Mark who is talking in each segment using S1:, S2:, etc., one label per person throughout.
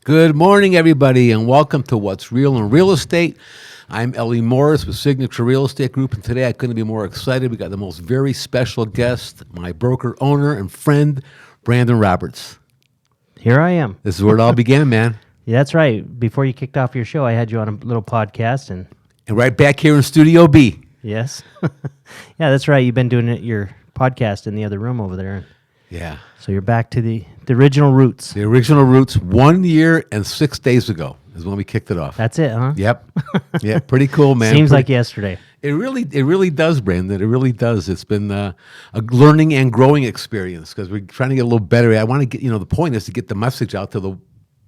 S1: Good morning, everybody, and welcome to What's Real in Real Estate. I'm Elie Morris with Signature Real Estate Group, and today I couldn't be more excited. We got the most very special guest, my broker owner and friend, Brandon Roberts.
S2: Here I am.
S1: This is where it all began, man.
S2: Yeah, that's right. Before you kicked off your show, I had you on a little podcast, and
S1: right back here in Studio B.
S2: yes, yeah, that's right. You've been doing your podcast in the other room over there.
S1: Yeah.
S2: So you're back to the original roots.
S1: The original roots 1 year and 6 days ago is when we kicked it off.
S2: That's it, huh?
S1: Yep. Yeah, pretty cool, man.
S2: Seems like yesterday.
S1: It really does, Brandon. It really does. It's been a learning and growing experience because we're trying to get a little better. I want to get, the point is to get the message out to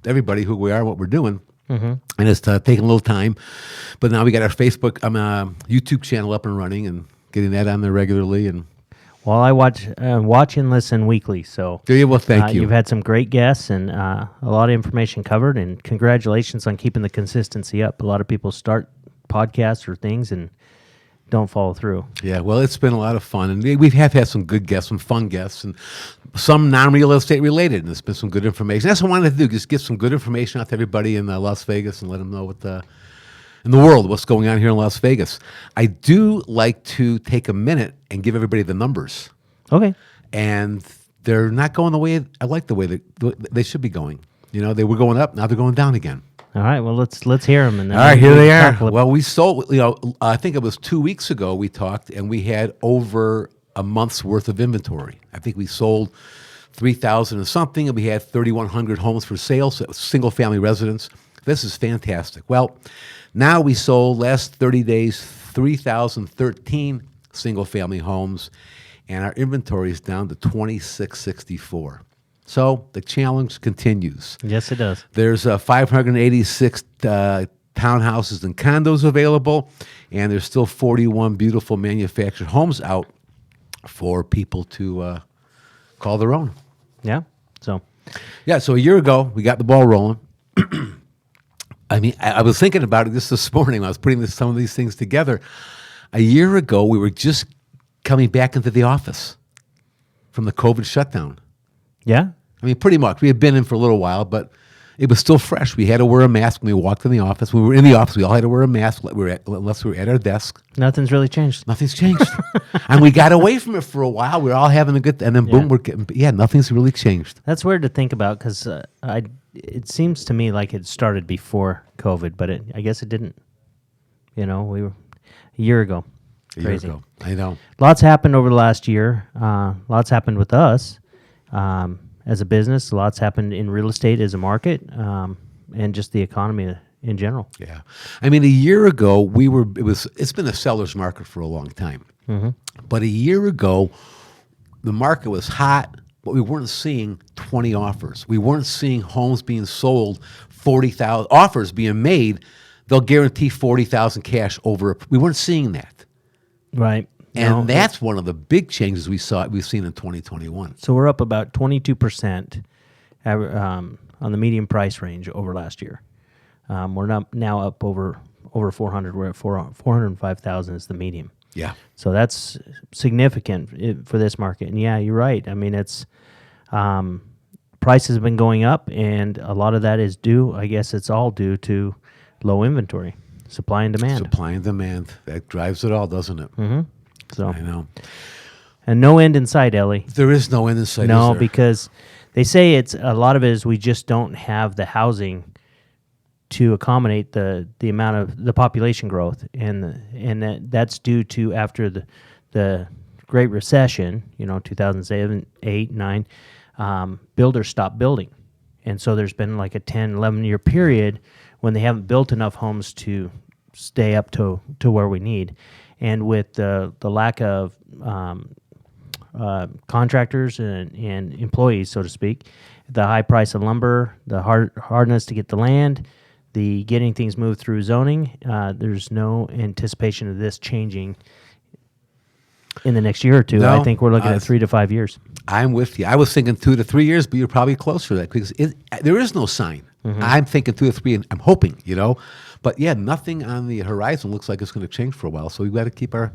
S1: everybody who we are, what we're doing. Mm-hmm. And it's taking a little time. But now we got our Facebook, YouTube channel up and running and getting that on there regularly. And
S2: well, I watch and listen weekly. So
S1: do you? Well, thank you.
S2: You've had some great guests and a lot of information covered. And congratulations on keeping the consistency up. A lot of people start podcasts or things and don't follow through.
S1: Yeah, well, it's been a lot of fun, and we have had some good guests, some fun guests, and some non-real estate related, and there's been some good information. That's what I wanted to do, just get some good information out to everybody in Las Vegas and let them know in the world what's going on here in Las Vegas. I do like to take a minute and give everybody the numbers.
S2: Okay.
S1: And they're not going the way I like the way they should be going. They were going up, now they're going down again.
S2: All right, well, let's hear them. And
S1: all right, here they are. Well, we sold, I think it was 2 weeks ago we talked, and we had over a month's worth of inventory. I think we sold 3,000 and something, and we had 3,100 homes for sale, so single-family residents. This is fantastic. Well, now we sold, last 30 days, 3,013 single-family homes, and our inventory is down to 2,664. So the challenge continues.
S2: Yes, it does.
S1: There's 586 townhouses and condos available, and there's still 41 beautiful manufactured homes out for people to call their own.
S2: Yeah. So
S1: a year ago, we got the ball rolling. I mean, I was thinking about it just this morning when I was putting some of these things together. A year ago, we were just coming back into the office from the COVID shutdown.
S2: yeah.
S1: I mean, pretty much. We had been in for a little while, but it was still fresh. We had to wear a mask when we walked in the office. When we were in the office, we all had to wear a mask unless we were at our desk.
S2: Nothing's really changed.
S1: Nothing's changed. And we got away from it for a while. We were all having a good, and then boom, nothing's really changed.
S2: That's weird to think about because it seems to me like it started before COVID, but I guess it didn't. We were a year ago. Crazy.
S1: A year ago. I know.
S2: Lots happened over the last year. Lots happened with us. As a business, lots happened in real estate as a market, and just the economy in general.
S1: Yeah, I mean, a year ago it's been a seller's market for a long time, but a year ago the market was hot, but we weren't seeing 20 offers. We weren't seeing homes being sold, 40,000 offers being made. They'll guarantee 40,000 cash over. We weren't seeing that,
S2: right?
S1: And that's one of the big changes we've seen in 2021.
S2: So we're up about 22% on the median price range over last year. We're now up over 400. We're at 405,000 is the median.
S1: Yeah.
S2: So that's significant for this market. And yeah, you're right. I mean, it's prices have been going up, and a lot of that is due. I guess it's all due to low inventory, supply and demand.
S1: Supply and demand, that drives it all, doesn't it?
S2: Mm-hmm. So
S1: I know.
S2: And no end in sight, Elie.
S1: There is no end in sight.
S2: No, because they say a lot of it is we just don't have the housing to accommodate the amount of the population growth, and that's due to after the Great Recession, 2007, 8, 9, builders stopped building, and so there's been like a 10, 11-year period when they haven't built enough homes to stay up to where we need. And with the lack of contractors and employees, so to speak, the high price of lumber, the hardness to get the land, the getting things moved through zoning, there's no anticipation of this changing in the next year or two.
S1: No,
S2: I think we're looking at 3 to 5 years.
S1: I'm with you. I was thinking 2 to 3 years, but you're probably closer to that because there is no sign. Mm-hmm. I'm thinking 2 to 3, and I'm hoping, But yeah, nothing on the horizon looks like it's going to change for a while. So we've got to keep our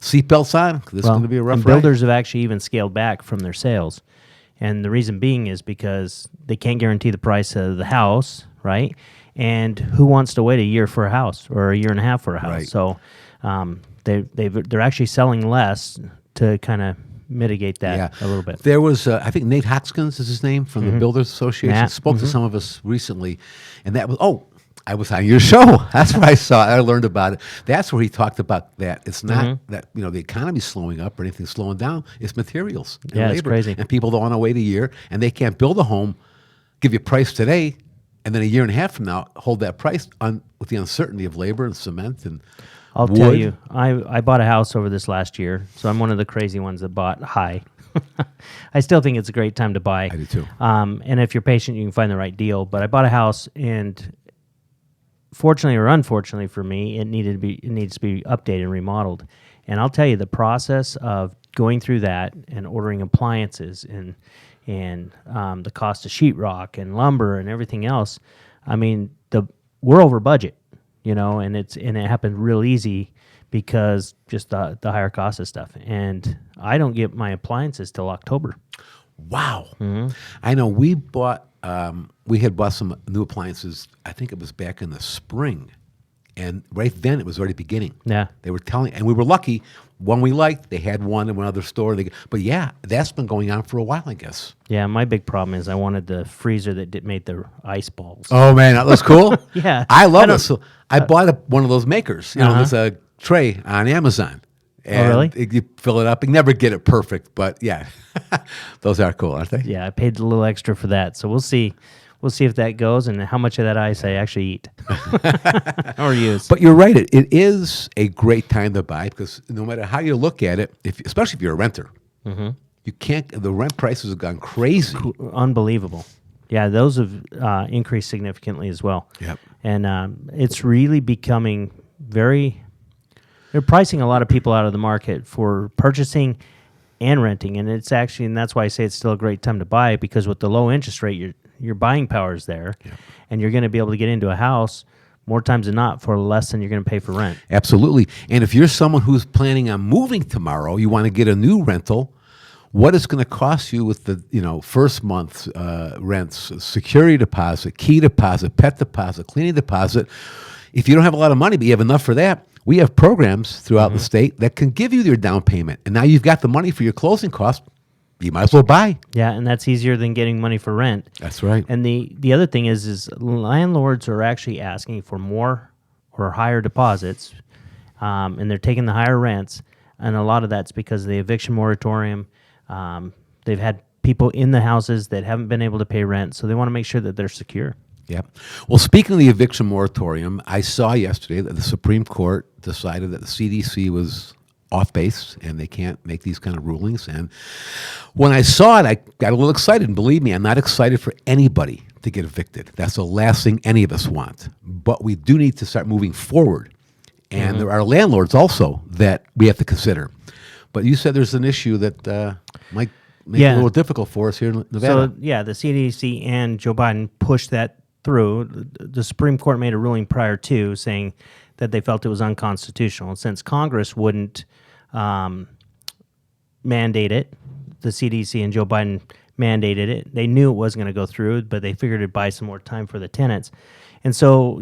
S1: seatbelts on. This is going to be a rough ride.
S2: Builders have actually even scaled back from their sales. And the reason being is because they can't guarantee the price of the house, right? And who wants to wait a year for a house or a year and a half for a house?
S1: Right.
S2: So they're actually selling less to kind of mitigate that a little bit.
S1: There was, I think Nate Hoskins is his name from the Builders Association.
S2: Matt,
S1: Spoke to some of us recently, and that was I was on your show. That's where I saw it. I learned about it. That's where he talked about that. It's not that the economy's slowing up or anything slowing down. It's materials and labor.
S2: It's crazy.
S1: And people don't want to wait a year, and they can't build a home, give you a price today, and then a year and a half from now hold that price with the uncertainty of labor and cement and
S2: I'll
S1: wood.
S2: tell you, I bought a house over this last year, so I'm one of the crazy ones that bought high. I still think it's a great time to buy.
S1: I do too.
S2: And if you're patient, you can find the right deal. But I bought a house, and fortunately or unfortunately for me, it needs to be updated and remodeled. And I'll tell you, the process of going through that and ordering appliances and the cost of sheetrock and lumber and everything else, I mean, we're over budget, and it happened real easy because just the higher cost of stuff. And I don't get my appliances till October.
S1: Wow. I know we had bought some new appliances, I think it was back in the spring. And right then it was already beginning.
S2: Yeah.
S1: They were telling, and we were lucky. One we liked, they had one in one other store. But yeah, that's been going on for a while, I guess.
S2: Yeah, my big problem is I wanted the freezer that made the ice balls.
S1: Oh man, that was cool.
S2: Yeah.
S1: I love it. So I bought one of those makers. There's a tray on Amazon. And
S2: really?
S1: You fill it up. You never get it perfect, but yeah, those are cool, aren't they?
S2: Yeah, I paid a little extra for that. So we'll see. We'll see if that goes and how much of that ice I actually eat or use.
S1: But you're right. It is a great time to buy because no matter how you look at it, especially if you're a renter, you can't. The rent prices have gone crazy.
S2: Unbelievable. Yeah, those have increased significantly as well.
S1: Yep.
S2: And it's really becoming they're pricing a lot of people out of the market for purchasing and renting. And that's why I say it's still a great time to buy, because with the low interest rate, your buying power is there, and you're going to be able to get into a house more times than not for less than you're going to pay for rent.
S1: Absolutely. And if you're someone who's planning on moving tomorrow, you want to get a new rental, what it's going to cost you with the first month's rents, security deposit, key deposit, pet deposit, cleaning deposit. If you don't have a lot of money but you have enough for that, we have programs throughout the state that can give you your down payment, and now you've got the money for your closing costs. You might as well buy.
S2: Yeah, and that's easier than getting money for rent.
S1: That's right.
S2: And the other thing is landlords are actually asking for more or higher deposits, and they're taking the higher rents, and a lot of that's because of the eviction moratorium. They've had people in the houses that haven't been able to pay rent, so they want to make sure that they're secure.
S1: Yep. Well, speaking of the eviction moratorium, I saw yesterday that the Supreme Court decided that the CDC was off base and they can't make these kind of rulings. And when I saw it, I got a little excited. And believe me, I'm not excited for anybody to get evicted. That's the last thing any of us want. But we do need to start moving forward. And there are landlords also that we have to consider. But you said there's an issue that might make it a little difficult for us here in Nevada.
S2: So, the CDC and Joe Biden pushed that through. The Supreme Court made a ruling prior to saying that they felt it was unconstitutional. And since Congress wouldn't mandate it, the CDC and Joe Biden mandated it. They knew it wasn't going to go through, but they figured it'd buy some more time for the tenants. And so,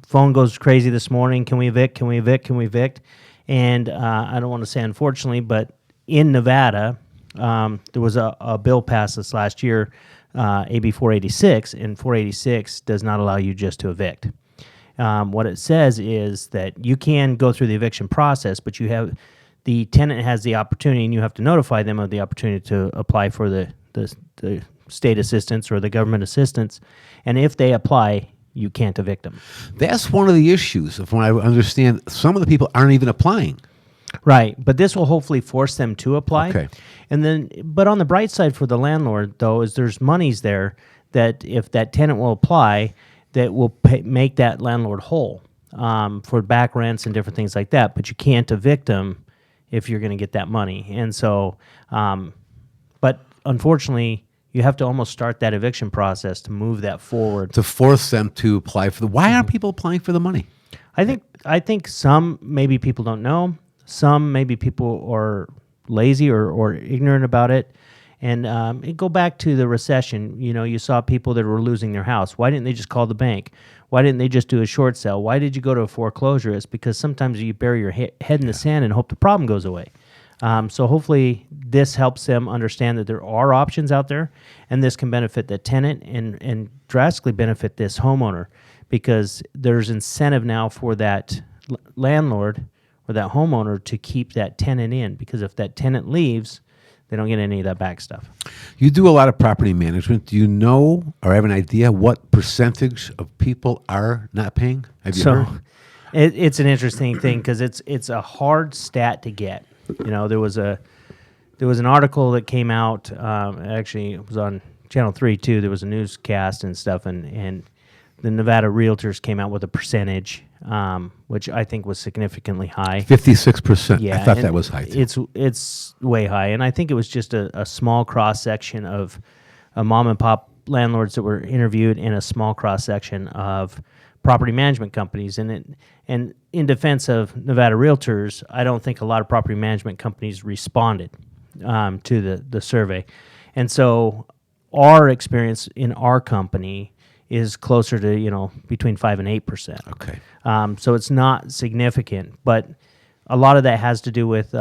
S2: phone goes crazy this morning. Can we evict? Can we evict? Can we evict? And I don't want to say unfortunately, but in Nevada, there was a bill passed this last year, AB 486, and 486 does not allow you just to evict. What it says is that you can go through the eviction process, but the tenant has the opportunity, and you have to notify them of the opportunity to apply for the state assistance or the government assistance. And if they apply, you can't evict them.
S1: That's one of the issues. From what I understand, some of the people aren't even applying.
S2: Right, but this will hopefully force them to apply.
S1: Okay.
S2: And then, but on the bright side for the landlord, though, is there's monies there that if that tenant will apply, that will make that landlord whole for back rents and different things like that. But you can't evict them if you're going to get that money. And so, but unfortunately, you have to almost start that eviction process to move that forward.
S1: To force them to apply for why aren't people applying for the money?
S2: I think some maybe people don't know. Some maybe people are lazy or ignorant about it. And go back to the recession. You saw people that were losing their house. Why didn't they just call the bank? Why didn't they just do a short sale? Why did you go to a foreclosure? It's because sometimes you bury your head in the sand and hope the problem goes away. So hopefully this helps them understand that there are options out there, and this can benefit the tenant and drastically benefit this homeowner, because there's incentive now for that landlord or that homeowner to keep that tenant in, because if that tenant leaves, they don't get any of that back stuff.
S1: You do a lot of property management. Do you know or have an idea what percentage of people are not paying? Have you heard?
S2: It's an interesting thing, because it's a hard stat to get. There was an article that came out. Actually, it was on Channel 3 too. There was a newscast and stuff, and the Nevada Realtors came out with a percentage, which I think was significantly high.
S1: 56%.
S2: Yeah,
S1: I thought
S2: and
S1: that was high too.
S2: It's way high, and I think it was just a small cross section of mom and pop landlords that were interviewed, in a small cross section of property management companies. And in defense of Nevada Realtors, I don't think a lot of property management companies responded to the survey, and so our experience in our company is closer to between 5 and 8%.
S1: Okay.
S2: So it's not significant, but a lot of that has to do with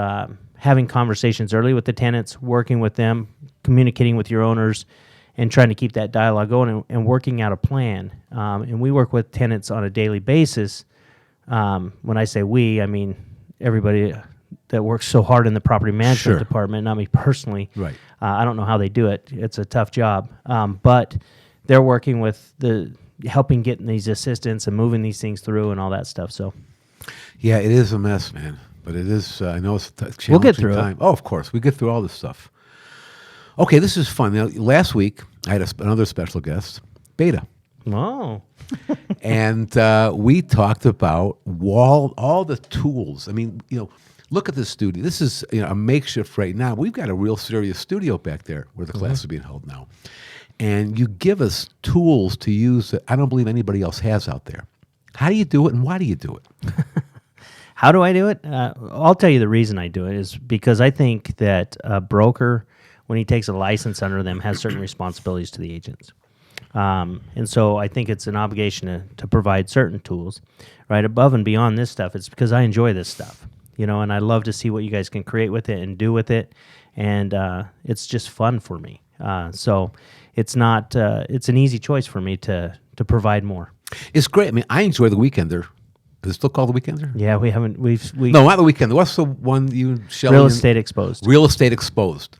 S2: having conversations early with the tenants, working with them, communicating with your owners, and trying to keep that dialogue going, and working out a plan. And we work with tenants on a daily basis. When I say we, I mean everybody that works so hard in the property management department, not me personally.
S1: Right.
S2: I don't know how they do it. It's a tough job. But they're working with helping getting these assistants and moving these things through and all that stuff. So,
S1: yeah, it is a mess, man. But it is. I know it's a challenging
S2: We'll get through
S1: time.
S2: it.
S1: Oh, of course, we get through all this stuff. Okay, this is fun. Now, last week I had another special guest, Beta,
S2: oh,
S1: and we talked about all the tools. I mean, look at this studio. This is a makeshift right now. We've got a real serious studio back there where the class is being held now. And you give us tools to use that I don't believe anybody else has out there. How do you do it, and why do you do it?
S2: how do I do it? I'll tell you the reason I do it is because I think that a broker, when he takes a license under them, has certain responsibilities to the agents. And so I think it's an obligation to provide certain tools, right? Above and beyond this stuff, it's because I enjoy this stuff, and I love to see what you guys can create with it and do with it. And it's just fun for me. So it's not, it's an easy choice for me to provide more.
S1: It's great. I mean, I enjoy the Weekender. Is it still called the Weekender?
S2: Yeah, we
S1: No, not the Weekender. What's the one you Shelley?
S2: Real Estate Exposed.
S1: Real Estate Exposed.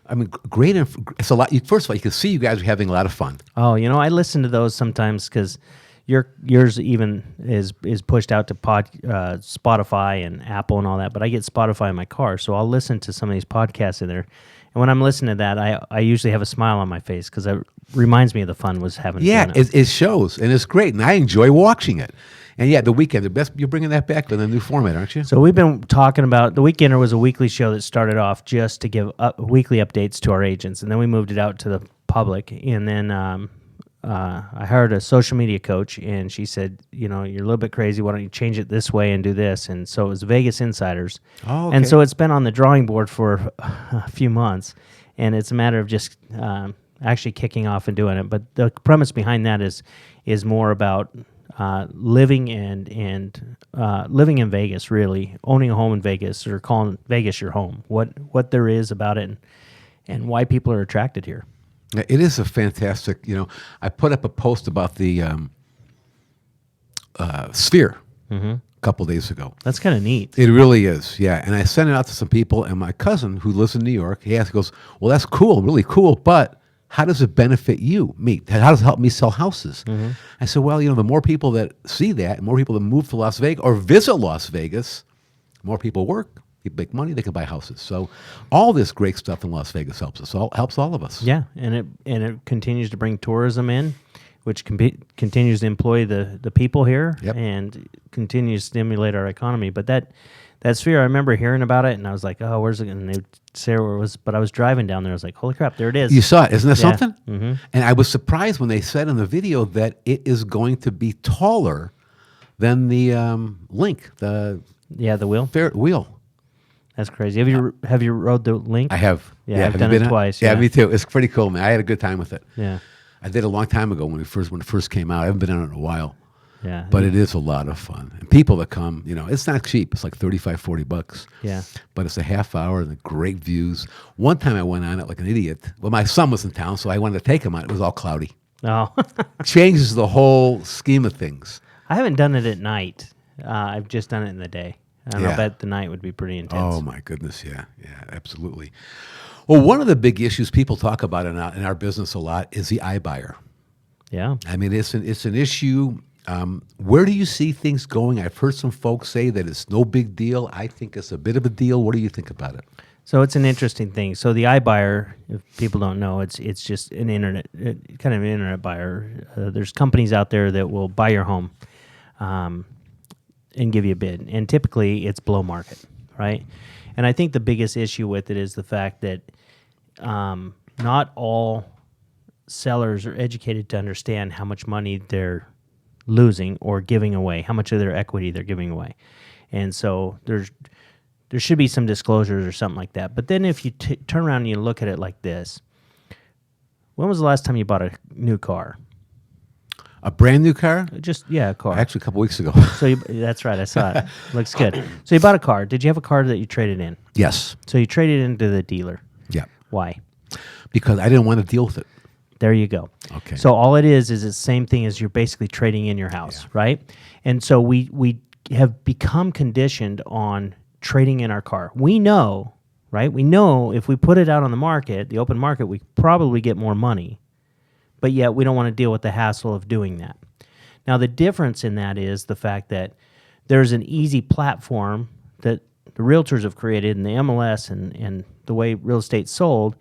S1: I mean, great. It's a lot. First of all, you can see you guys are having a lot of fun.
S2: Oh, I listen to those sometimes because yours even is pushed out to Spotify and Apple and all that. But I get Spotify in my car, so I'll listen to some of these podcasts in there. And when I'm listening to that, I usually have a smile on my face because it reminds me of the fun was having.
S1: Yeah, it shows, and it's great, and I enjoy watching it. And yeah, the Weekend, you're bringing that back with a new format, aren't you?
S2: So we've been talking about, the Weekender was a weekly show that started off just to give weekly updates to our agents, and then we moved it out to the public. And then I hired a social media coach, and she said, you're a little bit crazy. Why don't you change it this way and do this? And so it was Vegas Insiders.
S1: Oh, okay.
S2: And so it's been on the drawing board for a few months, and it's a matter of just actually kicking off and doing it. But the premise behind that is more about living and living in Vegas, really owning a home in Vegas, or calling Vegas your home. What there is about it, and why people are attracted here.
S1: It is a fantastic. I put up a post about the Sphere a couple days ago.
S2: That's kind of neat.
S1: It really is, yeah. And I sent it out to some people, and my cousin who lives in New York, he goes, "Well, that's cool, really cool, but how does it benefit me? How does it help me sell houses?" I said, well, the more people that see that, and more people that move to Las Vegas or visit Las Vegas, more people work, people make money, they can buy houses. So all this great stuff in Las Vegas helps all of us.
S2: Yeah, and it continues to bring tourism in, which continues to employ the people here.
S1: Yep.
S2: And continues to stimulate our economy. But that Sphere, I remember hearing about it, and I was like, oh, where's it? And they'd say where it was, but I was driving down there. I was like, holy crap, there it is.
S1: You saw it. Isn't that
S2: Yeah.
S1: something? Mm-hmm. And I was surprised when they said in the video that it is going to be taller than the Link, the
S2: Yeah, the wheel.
S1: wheel.
S2: That's crazy. Have you rode the link?
S1: I have.
S2: Yeah, I've
S1: have
S2: done
S1: you
S2: it
S1: been on?
S2: twice,
S1: Yeah,
S2: yeah.
S1: me too. It's pretty cool, man. I had a good time with it.
S2: Yeah,
S1: I did a long time ago when it first came out. I haven't been on it in a while.
S2: yeah.
S1: But it is a lot of fun. And people that come, it's not cheap. It's like $35-$40.
S2: Yeah.
S1: But it's a half hour and great views. One time I went on it like an idiot. Well, my son was in town, so I wanted to take him on it. It was all cloudy.
S2: Oh,
S1: Changes the whole scheme of things.
S2: I haven't done it at night. I've just done it in the day. And
S1: Yeah.
S2: I'll bet the night would be pretty intense.
S1: Oh, my goodness. Yeah, absolutely. Well, one of the big issues people talk about in our business a lot is the iBuyer.
S2: Yeah.
S1: I mean, it's an issue. Where do you see things going? I've heard some folks say that it's no big deal. I think it's a bit of a deal. What do you think about it?
S2: So it's an interesting thing. So the iBuyer, if people don't know, it's just an kind of an internet buyer. There's companies out there that will buy your home and give you a bid. And typically it's below market, right? And I think the biggest issue with it is the fact that not all sellers are educated to understand how much money they're losing or giving away, how much of their equity they're giving away. And so there should be some disclosures or something like that. But then if you turn around and you look at it like this, when was the last time you bought a new car?
S1: A brand new car?
S2: A car.
S1: Actually, a couple weeks ago.
S2: So that's right, I saw it. Looks good. So you bought a car. Did you have a car that you traded in?
S1: Yes.
S2: So you traded into the dealer.
S1: Yeah.
S2: Why?
S1: Because I didn't want to deal with it.
S2: There you go.
S1: Okay.
S2: So all it is the same thing as you're basically trading in your house, right? And so we have become conditioned on trading in our car. We know, right? We know if we put it out on the market, the open market, we probably get more money. But yet we don't want to deal with the hassle of doing that. Now the difference in that is the fact that there's an easy platform that the realtors have created in the MLS and the way real estate's sold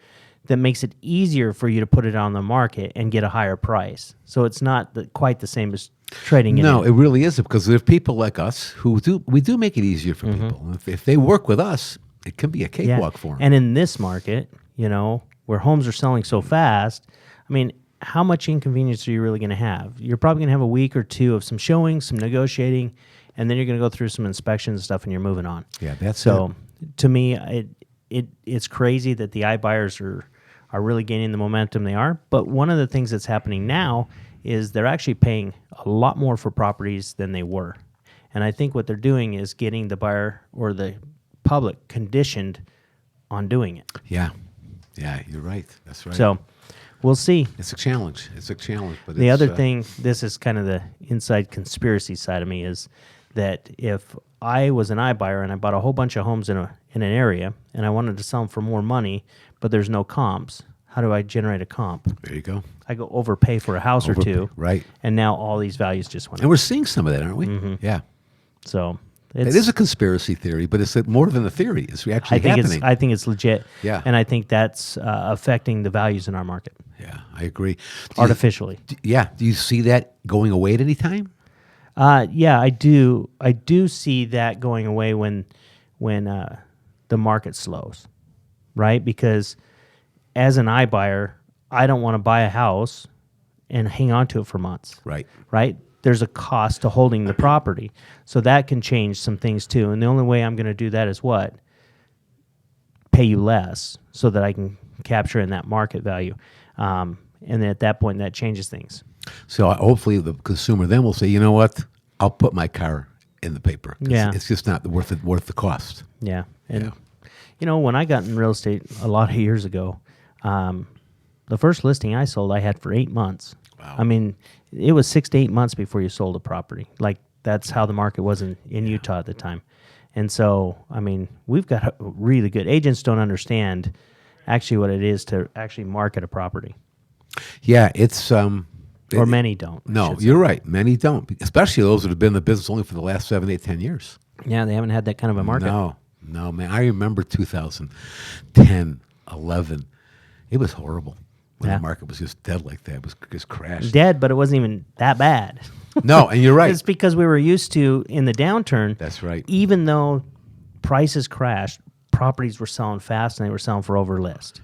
S2: that makes it easier for you to put it on the market and get a higher price. So it's not quite the same as trading it
S1: No,
S2: in.
S1: it really isn't, because there are people like us who do make it easier for people. If they work with us, it can be a cakewalk for them.
S2: And in this market, where homes are selling so fast, I mean, how much inconvenience are you really going to have? You're probably going to have a week or two of some showing, some negotiating, and then you're going to go through some inspections and stuff, and you're moving on.
S1: Yeah, that's
S2: so. To me, it's crazy that the iBuyers are really gaining the momentum they are. But one of the things that's happening now is they're actually paying a lot more for properties than they were. And I think what they're doing is getting the buyer or the public conditioned on doing it.
S1: Yeah, you're right. That's right.
S2: So we'll see.
S1: It's a challenge. But
S2: The other thing, this is kind of the inside conspiracy side of me, is that if I was an iBuyer and I bought a whole bunch of homes in an area and I wanted to sell them for more money, but there's no comps, how do I generate a comp?
S1: There you go.
S2: I go overpay for a house or two.
S1: Right.
S2: And now all these values just went
S1: And
S2: up.
S1: we're seeing some of that, aren't we? Yeah.
S2: So
S1: It is a conspiracy theory, but it's more than a theory. It's actually happening.
S2: I think it's legit.
S1: Yeah.
S2: And I think that's affecting the values in our market
S1: Yeah, I agree.
S2: artificially.
S1: Do you see that going away at any time?
S2: Yeah, I do. I do see that going away when the market slows, right? Because as an iBuyer, I don't want to buy a house and hang on to it for months.
S1: Right.
S2: Right? There's a cost to holding the property. So that can change some things too. And the only way I'm going to do that is what? Pay you less so that I can capture in that market value. And then at that point, that changes things.
S1: So hopefully the consumer then will say, you know what? I'll put my car in the paper. It's just not worth the cost.
S2: Yeah. And, when I got in real estate a lot of years ago, the first listing I sold, I had for 8 months.
S1: Wow.
S2: I mean, it was 6 to 8 months before you sold a property. Like, that's how the market was in Utah at the time. And so, I mean, we've got really good agents don't understand actually what it is to actually market a property.
S1: Yeah, it's
S2: Or many don't. I
S1: No,
S2: should say.
S1: you're right. Many don't, especially those that have been in the business only for the last 7, 8, 10 years.
S2: Yeah, they haven't had that kind of a market.
S1: No, man. I remember 2010, 11. It was horrible when
S2: Yeah.
S1: the market was just dead like that. It was just crashed.
S2: Dead, but it wasn't even that bad.
S1: No, and you're right.
S2: It's because we were used to, in the downturn,
S1: That's right.
S2: even though prices crashed, properties were selling fast and they were selling for over list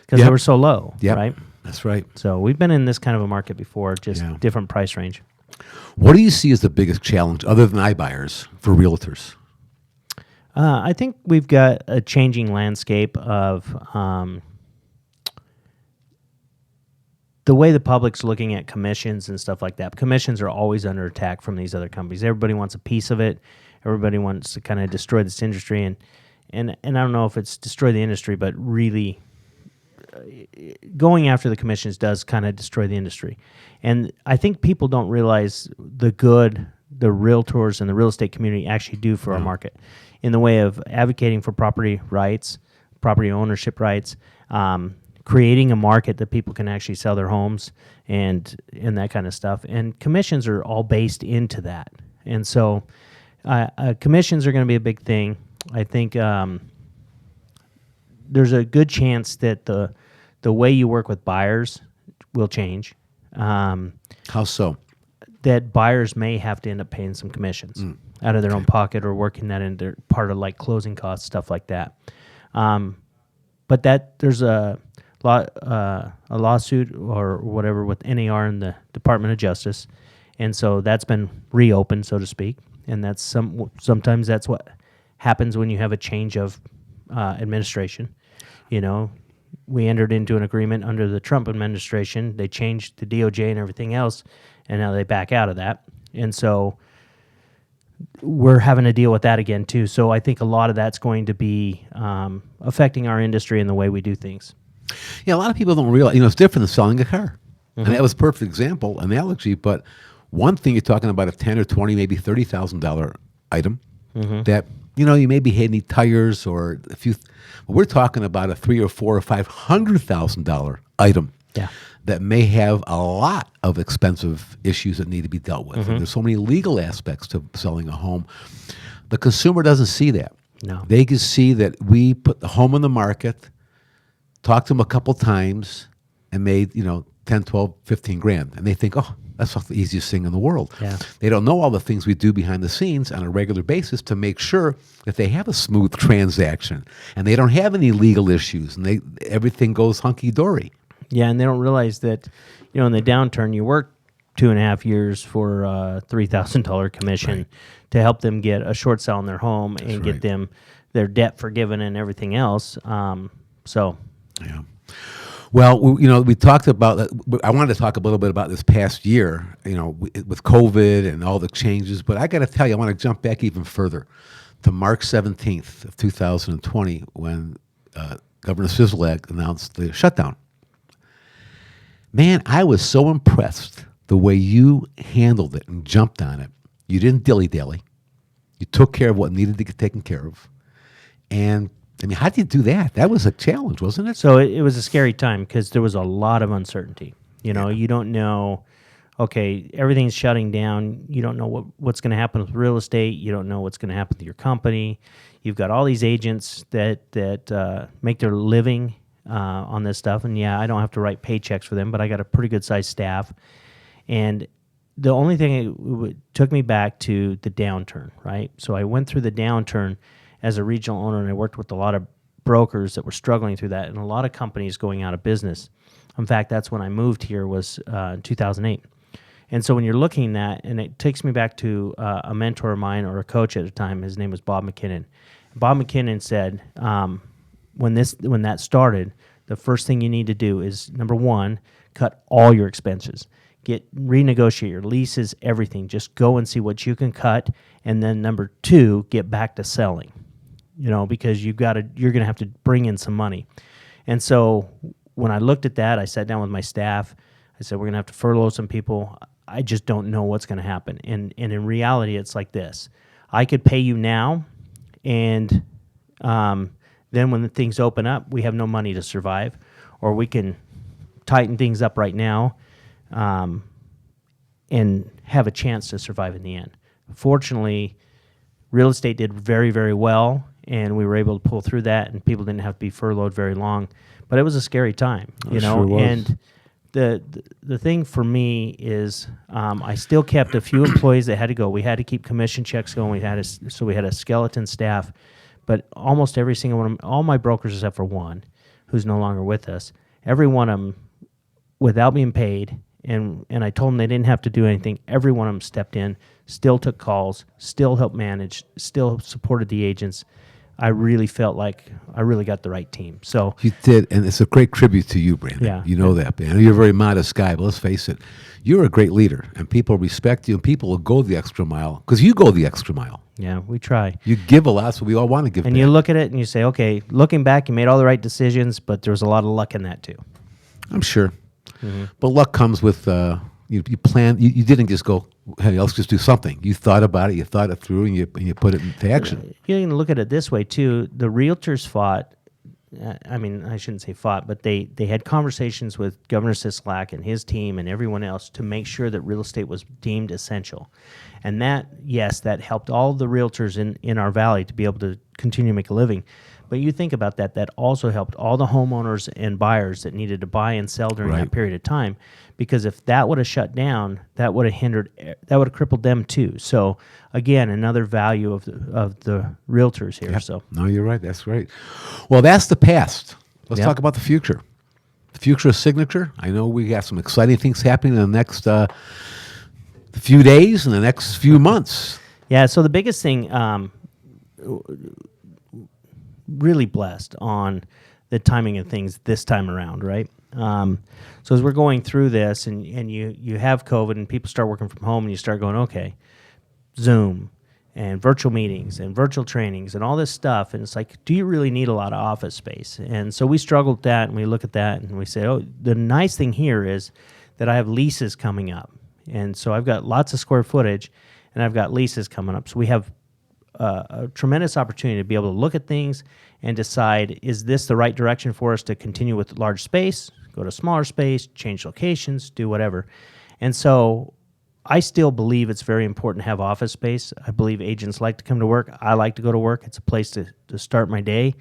S2: because they
S1: Yep.
S2: were so low,
S1: Yep.
S2: right?
S1: That's right.
S2: So we've been in this kind of a market before, just
S1: Yeah.
S2: different price range.
S1: What do you see as the biggest challenge, other than iBuyers, for realtors?
S2: I think we've got a changing landscape of the way the public's looking at commissions and stuff like that. Commissions are always under attack from these other companies. Everybody wants a piece of it. Everybody wants to kind of destroy this industry, and I don't know if it's destroy the industry, but really going after the commissions does kind of destroy the industry. And I think people don't realize the good the realtors and the real estate community actually do for our market in the way of advocating for property rights, property ownership rights, creating a market that people can actually sell their homes and that kind of stuff. And commissions are all based into that. And so commissions are going to be a big thing. I think there's a good chance that the way you work with buyers will change.
S1: How so?
S2: That buyers may have to end up paying some commissions out of their own pocket or working that into part of like closing costs, stuff like that. But that there's a lawsuit or whatever with NAR and the Department of Justice, and so that's been reopened, so to speak. And that's sometimes that's what happens when you have a change of administration. You know, we entered into an agreement under the Trump administration. They changed the DOJ and everything else, and now they back out of that. And so we're having to deal with that again too. So I think a lot of that's going to be affecting our industry and the way we do things.
S1: Yeah, a lot of people don't realize, it's different than selling a car. And that was a perfect example, analogy. But one thing, you're talking about a $10 or $20, maybe $30,000 item that, you maybe had any tires or a few. We're talking about a $300,000 or $400,000 or $500,000 item.
S2: Yeah.
S1: That may have a lot of expensive issues that need to be dealt with. And there's so many legal aspects to selling a home. The consumer doesn't see that.
S2: No.
S1: They can see that we put the home on the market, talked to them a couple times, and made, 10, 12, 15 grand. And they think, oh, that's not the easiest thing in the world.
S2: Yeah.
S1: They don't know all the things we do behind the scenes on a regular basis to make sure that they have a smooth transaction and they don't have any legal issues and everything goes hunky-dory.
S2: Yeah, and they don't realize that, in the downturn, you work 2.5 years for a $3,000 commission to help them get a short sale on their home and get them their debt forgiven and everything else.
S1: Yeah. Well, we talked about that. I wanted to talk a little bit about this past year, with COVID and all the changes. But I got to tell you, I want to jump back even further to March 17th of 2020 when Governor Sisolak announced the shutdown. Man, I was so impressed the way you handled it and jumped on it. You didn't dilly-dally. You took care of what needed to get taken care of. And, how did you do that? That was a challenge, wasn't it?
S2: So it was a scary time because there was a lot of uncertainty. You don't know, okay, everything's shutting down. You don't know what's going to happen with real estate. You don't know what's going to happen with your company. You've got all these agents that make their living on this stuff. And I don't have to write paychecks for them, but I got a pretty good sized staff. And the only thing it took me back to the downturn, right? So I went through the downturn as a regional owner, and I worked with a lot of brokers that were struggling through that and a lot of companies going out of business. In fact, that's when I moved here was in 2008. And so when you're looking at, and it takes me back to a mentor of mine or a coach at the time, his name was Bob McKinnon. Bob McKinnon said, when that started, the first thing you need to do is, number one, cut all your expenses. Renegotiate your leases, everything. Just go and see what you can cut. And then number two, get back to selling, because you're going to have to bring in some money. And so when I looked at that, I sat down with my staff. I said, we're going to have to furlough some people. I just don't know what's going to happen. And in reality, it's like this. I could pay you now, and then when the things open up, we have no money to survive, or we can tighten things up right now and have a chance to survive in the end. Fortunately, real estate did very, very well, and we were able to pull through that, and people didn't have to be furloughed very long. But it was a scary time,
S1: Sure was.
S2: And the thing for me is I still kept a few employees that had to go. We had to keep commission checks going. We had a skeleton staff. But almost every single one of them, all my brokers except for one, who's no longer with us, every one of them, without being paid, and I told them they didn't have to do anything, every one of them stepped in, still took calls, still helped manage, still supported the agents. I really felt like I really got the right team. So
S1: You did, and it's a great tribute to you, Brandon.
S2: Yeah.
S1: You know that, man. I know you're a very modest guy, but let's face it, you're a great leader, and people respect you, and people will go the extra mile because you go the extra mile.
S2: yeah, we try.
S1: You give a lot, so we all want to give
S2: And
S1: back.
S2: you look at it and you say, okay, looking back, you made all the right decisions, but there was a lot of luck in that too.
S1: I'm sure. But luck comes with, you plan, you didn't just go, hey, let's just do something. You thought about it, you thought it through, and you put it into action.
S2: You can look at it this way too. The realtors fought. I mean, I shouldn't say fought, but they had conversations with Governor Sisolak and his team and everyone else to make sure that real estate was deemed essential. And that, yes, that helped all the realtors in our valley to be able to continue to make a living. But you think about that, that also helped all the homeowners and buyers that needed to buy and sell during
S1: Right.
S2: that period of time. Because if that would have shut down, that would have hindered, that would have crippled them too. So again, another value of the realtors here. So
S1: No, you're right. That's right. Well, that's the past. Let's
S2: Yep.
S1: talk about the future. The future of Signature. I know we got some exciting things happening in the next few days and the next few months.
S2: yeah, so the biggest thing, really blessed on the timing of things this time around, right? So as we're going through this, and you have COVID, and people start working from home, and you start going, okay, Zoom and virtual meetings and virtual trainings and all this stuff, and it's like, do you really need a lot of office space? And so we struggle with that, and we look at that, and we say, oh, the nice thing here is that I have leases coming up, and so I've got lots of square footage, and I've got leases coming up, so we have a tremendous opportunity to be able to look at things and decide, is this the right direction for us to continue with large space, go to smaller space, change locations, do whatever. And so I still believe it's very important to have office space. I believe agents like to come to work. I like to go to work. It's a place to start my day.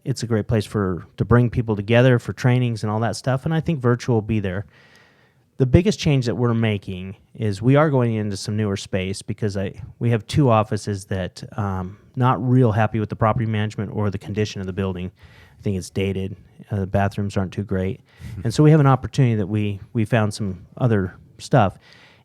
S2: It's a great place to bring people together for trainings and all that stuff, and I think virtual will be there. The biggest change that we're making is we are going into some newer space because we have two offices that not real happy with the property management or the condition of the building. I think it's dated. The bathrooms aren't too great. And so we have an opportunity that we found some other stuff.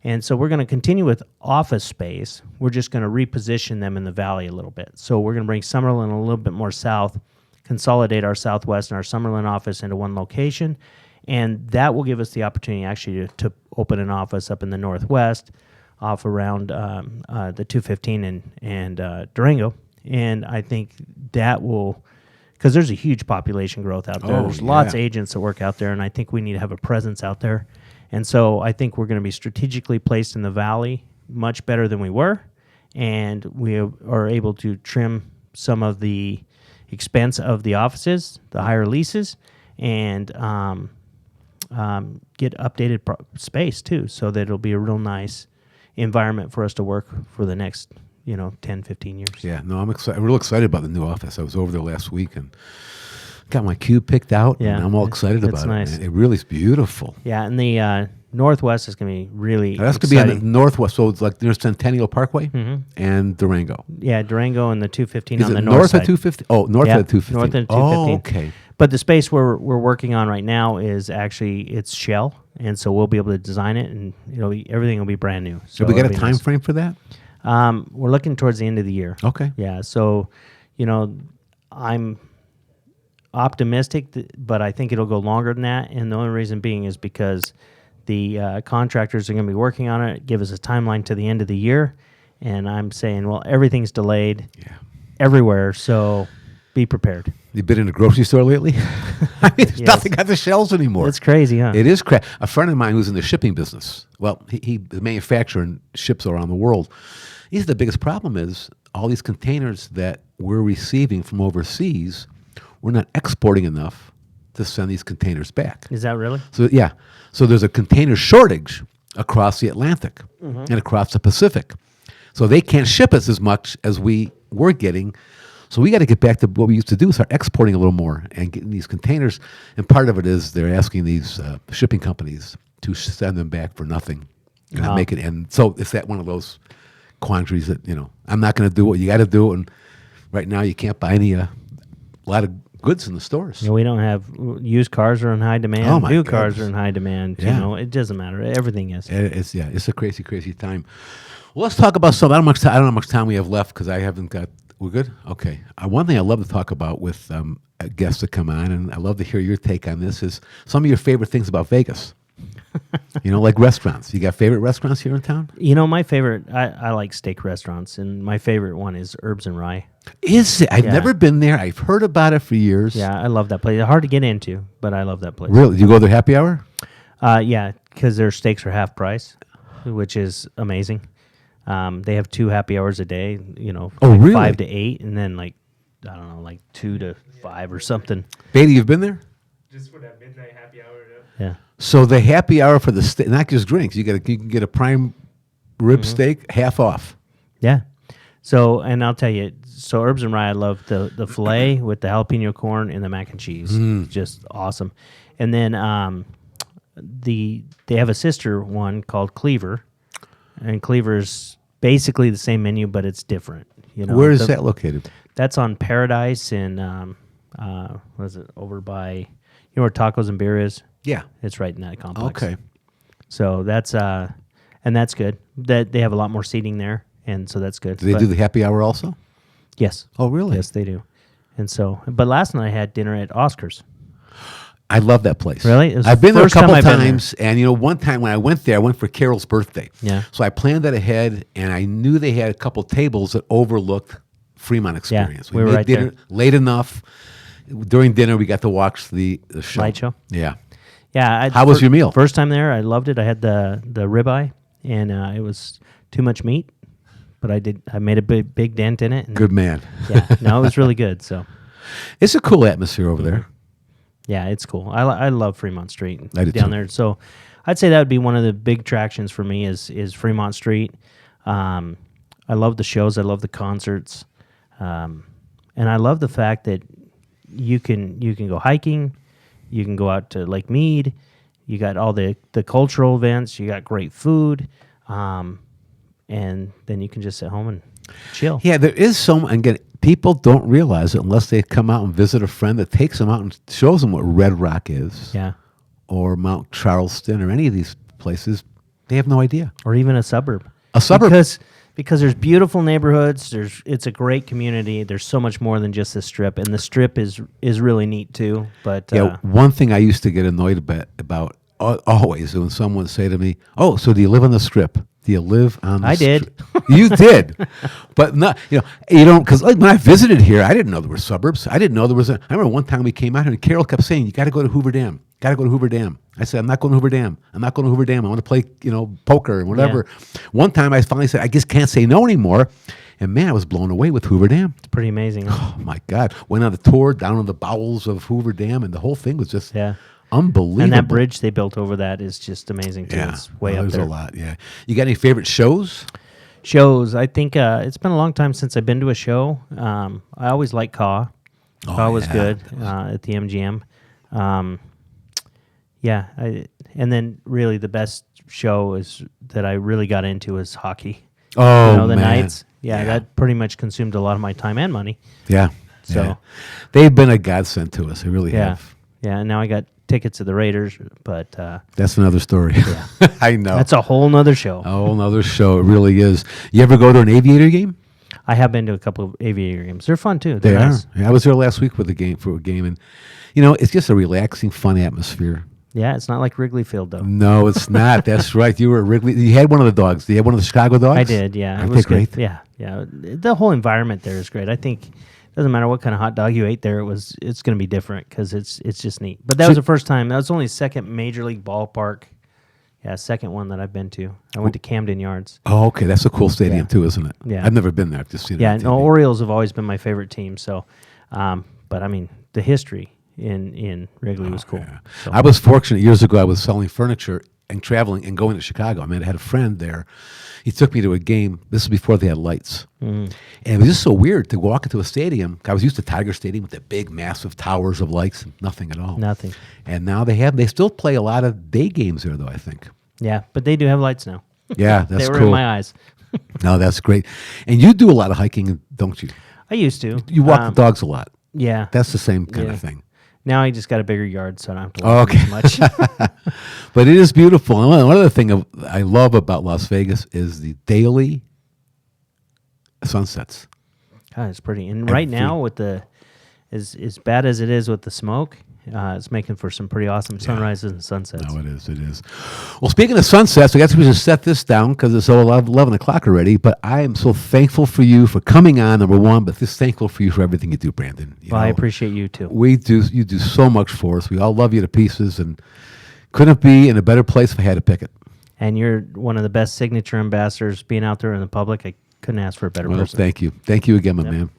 S2: And so we're going to continue with office space. We're just going to reposition them in the valley a little bit. So we're going to bring Summerlin a little bit more south, consolidate our Southwest and our Summerlin office into one location. And that will give us the opportunity actually to open an office up in the Northwest off around the 215 and Durango. And I think that will, because there's a huge population growth out there.
S1: Oh,
S2: There's lots of
S1: yeah.
S2: agents that work out there, and I think we need to have a presence out there. And so I think we're going to be strategically placed in the valley much better than we were. And we are able to trim some of the expense of the offices, the higher leases, and get updated space too, so that it'll be a real nice environment for us to work for the next 10, 15 years.
S1: Yeah, no, I'm excited. I'm real excited about the new office. I was over there last week and got my cube picked out,
S2: Yeah,
S1: and I'm all excited
S2: that's
S1: about
S2: nice.
S1: it. Man. It really is beautiful.
S2: Yeah, and the Northwest is going to be really
S1: Now, that's going to be
S2: exciting.
S1: on the Northwest, so it's like near Centennial Parkway and Durango.
S2: Yeah, Durango and the 215
S1: Is
S2: on
S1: it
S2: the
S1: north
S2: north
S1: of
S2: side.
S1: 250? Oh, north
S2: Yeah,
S1: of 250.
S2: north of
S1: Oh,
S2: 215.
S1: okay.
S2: But the space we're working on right now is actually it's shell, and so we'll be able to design it, and everything will be brand new. So
S1: Did we get a
S2: it'll be
S1: time
S2: nice.
S1: frame for that?
S2: We're looking towards the end of the year.
S1: Okay.
S2: Yeah, so I'm optimistic, but I think it'll go longer than that. And the only reason being is because the contractors are going to be working on it, give us a timeline to the end of the year. And I'm saying, well, everything's delayed everywhere, so be prepared.
S1: You been in a grocery store lately? I mean, there's
S2: Yes.
S1: nothing on the shelves anymore.
S2: It's crazy, huh?
S1: It is crap. A friend of mine who's in the shipping business, well, he the manufacturer and ships around the world. He said the biggest problem is all these containers that we're receiving from overseas, we're not exporting enough to send these containers back.
S2: Is that really?
S1: So yeah, so there's a container shortage across the Atlantic and across the Pacific. So they can't ship us as much as we were getting. So we got to get back to what we used to do, start exporting a little more and getting these containers. And part of it is they're asking these shipping companies to send them back for nothing. And
S2: Wow.
S1: make it. And so it's that one of those quandaries that, I'm not going to do it. You got to do it. And right now you can't buy any, a lot of goods in the stores.
S2: You know, we don't have used cars are in high demand.
S1: Oh, my
S2: New cars
S1: goodness.
S2: are in high demand.
S1: Yeah.
S2: You know, it doesn't matter. Everything is.
S1: It's a crazy, crazy time. Well, let's talk about something. I don't know how much time we have left because I haven't got. We're good. Okay. One thing I love to talk about with guests that come on, and I love to hear your take on this, is some of your favorite things about Vegas. You know, like restaurants. You got favorite restaurants here in town?
S2: You know, my favorite, I like steak restaurants, and my favorite one is Herbs and Rye.
S1: Is it? I've
S2: Yeah.
S1: never been there. I've heard about it for years.
S2: Yeah, I love that place. It's hard to get into, but I love that place.
S1: Really? Do you go there happy hour?
S2: Yeah, because their steaks are half price, which is amazing. They have 2 happy hours a day, you know,
S1: Oh,
S2: like
S1: really?
S2: 5 to 8, and then like, I don't know, like 2 to 5 or something.
S1: Beatty, you've been there?
S3: Just for that midnight happy hour.
S2: Yeah.
S1: So the happy hour for the steak, not just drinks. You can get a prime rib
S2: Mm-hmm.
S1: steak half off.
S2: Yeah. So, and I'll tell you, so Herbs and Rye, I love the filet with the jalapeno corn and the mac and cheese. Just awesome. And then they have a sister one called Cleaver, and Cleaver's basically the same menu, but it's different. You know,
S1: Where is that located?
S2: That's on Paradise in what is it, over by, you know where Tacos and Beer is?
S1: Yeah.
S2: It's right in that complex.
S1: Okay.
S2: So that's and that's good. That they have a lot more seating there, and so that's good.
S1: Do they
S2: But-
S1: do the happy hour also?
S2: Yes.
S1: Oh, really?
S2: Yes, they do. And so, but last night I had dinner at Oscar's.
S1: I love that place.
S2: Really? It was
S1: I've
S2: the
S1: been there a
S2: first time
S1: couple
S2: I've been there.
S1: times, and you know, one time when I went there, I went for Carol's birthday.
S2: Yeah.
S1: So I planned that ahead, and I knew they had a couple tables that overlooked Fremont
S2: Yeah,
S1: Experience.
S2: we were
S1: made
S2: right
S1: dinner
S2: there.
S1: late enough. During dinner, we got to watch the show.
S2: Light show?
S1: Yeah.
S2: Yeah.
S1: How was your meal?
S2: First time there, I loved it. I had the ribeye, and it was too much meat, but I made a big dent in it. And
S1: Good man.
S2: Yeah. No, it was really good. So
S1: It's a cool atmosphere over there.
S2: yeah, it's cool. I love Fremont Street
S1: I do
S2: down
S1: too.
S2: there. So I'd say that would be one of the big attractions for me is Fremont Street. I love the shows. I love the concerts. And I love the fact that you can go hiking, you can go out to Lake Mead, you got all the cultural events, you got great food, and then you can just sit home and chill.
S1: Yeah, there is some, again, people don't realize it unless they come out and visit a friend that takes them out and shows them what Red Rock is,
S2: Yeah.
S1: or Mount Charleston, or any of these places. They have no idea.
S2: Or even a suburb.
S1: A suburb.
S2: Because there's beautiful neighborhoods, it's a great community. There's so much more than just the strip, and the strip is really neat too. But
S1: Yeah, one thing I used to get annoyed about always when someone would say to me, "Oh, so do you live on the Strip? Do you live on the
S2: I did.
S1: Strip?" You did, but not you don't because like when I visited here, I didn't know there were suburbs. I didn't know there was I remember one time we came out here and Carol kept saying, "You got to go to Hoover Dam. Got to go to Hoover Dam." I said, "I'm not going to Hoover Dam. I'm not going to Hoover Dam. I want to play poker and whatever." One time I finally said, "I just can't say no anymore." And man, I was blown away with Hoover Dam.
S2: it's pretty amazing. Huh?
S1: Oh my God! Went on the tour down in the bowels of Hoover Dam, and the whole thing was just
S2: Yeah.
S1: unbelievable.
S2: And that bridge they built over that is just amazing too.
S1: yeah,
S2: It's way
S1: well,
S2: up
S1: there's
S2: there.
S1: a lot. Yeah, you got any favorite shows?
S2: Shows. I think it's been a long time since I've been to a show. I always liked Caw. Caw was
S1: yeah.
S2: good at the MGM. Yeah, and then really the best show is that I really got into was hockey.
S1: Oh,
S2: The
S1: man.
S2: nights. Yeah, that pretty much consumed a lot of my time and money.
S1: Yeah.
S2: So-
S1: yeah. They've been a godsend to us. They really
S2: Yeah,
S1: have.
S2: yeah. And now I got tickets to the Raiders, but
S1: That's another story. I know.
S2: that's a whole nother show.
S1: a whole nother show. It really is. You ever go to an Aviator game?
S2: I have been to a couple of Aviator games. They're fun too.
S1: They
S2: They're nice.
S1: are. Yeah, I was there last week for a game, and it's just a relaxing, fun atmosphere.
S2: Yeah, it's not like Wrigley Field though.
S1: No, it's not. That's right. You were at Wrigley. You had one of the dogs. Do you have one of the Chicago dogs?
S2: I did, yeah.
S1: Aren't
S2: It was
S1: they great?
S2: good. Yeah. The whole environment there is great. I think it doesn't matter what kind of hot dog you ate there. It's going to be different because it's just neat. But that was the first time. That was only second major league ballpark. Yeah, second one that I've been to. I went to Camden Yards.
S1: Oh, okay. That's a cool stadium too, isn't it?
S2: Yeah.
S1: I've never been there. I've just seen it.
S2: Yeah,
S1: on
S2: no,
S1: TV.
S2: Orioles have always been my favorite team. So, but I mean, the history in Wrigley was cool.
S1: Yeah.
S2: So,
S1: I was fortunate years ago. I was selling furniture and traveling and going to Chicago. I had a friend there. He took me to a game. This was before they had lights. And it was just so weird to walk into a stadium. I was used to Tiger Stadium with the big, massive towers of lights and nothing at all.
S2: nothing.
S1: And now they still play a lot of day games there, though, I think.
S2: Yeah, but they do have lights now.
S1: Yeah, that's
S2: they were
S1: cool.
S2: in my eyes.
S1: No, that's great. And you do a lot of hiking, don't you?
S2: I used to.
S1: You walk the dogs a lot.
S2: Yeah.
S1: That's the same kind
S2: Yeah.
S1: of thing.
S2: Now I just got a bigger yard, so I don't have to walk as much.
S1: But it is beautiful. And one other thing I love about Las Vegas is the daily sunsets.
S2: God, it's pretty. And right now, with the as bad as it is with the smoke, it's making for some pretty awesome sunrises and sunsets.
S1: No, it is. It is. Well, speaking of sunsets, I guess we should set this down because it's 11 o'clock already. But I am so thankful for you for coming on, number one, but just thankful for you for everything you do, Brandon. You
S2: Well, I
S1: know,
S2: appreciate you too.
S1: we do. You do so much for us. We all love you to pieces, and couldn't be in a better place if I had to pick it.
S2: And you're one of the best signature ambassadors being out there in the public. I couldn't ask for a better
S1: Well,
S2: person.
S1: thank you. Thank you again, my man.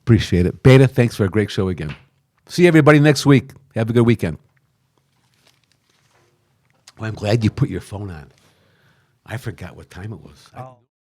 S1: Appreciate it. Beta, thanks for a great show again. See everybody next week. Have a good weekend. Well, I'm glad you put your phone on. I forgot what time it was.